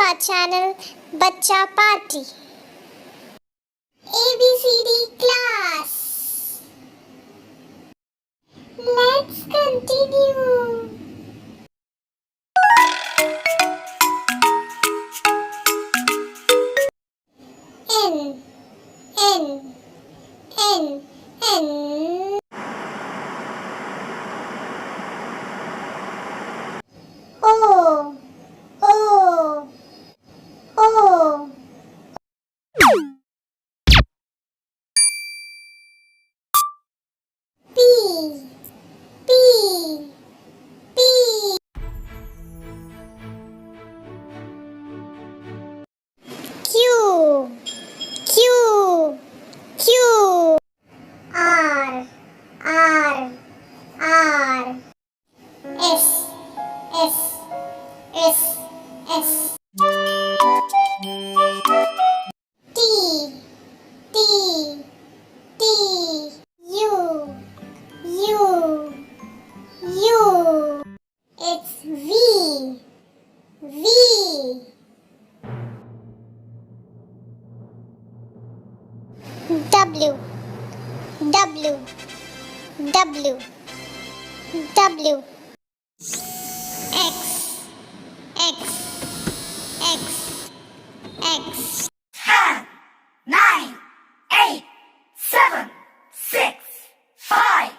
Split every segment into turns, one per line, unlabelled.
our channel Baccha Party. ABCD class. Let's continue. N N N N O O O P P P Q Q Q R R R S S S S T T T U U U It's V V W W W W X X X X
10, 9, 8, 7, 6, 5,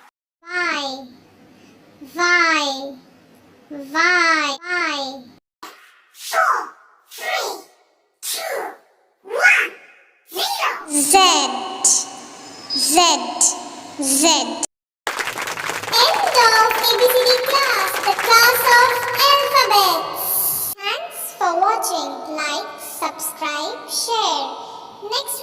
Y Y Y Y
4, 3, 2, 1, 0.
Z Z Z End of ABCD class, the class of alphabets. Thanks for watching. Like, subscribe, share. Next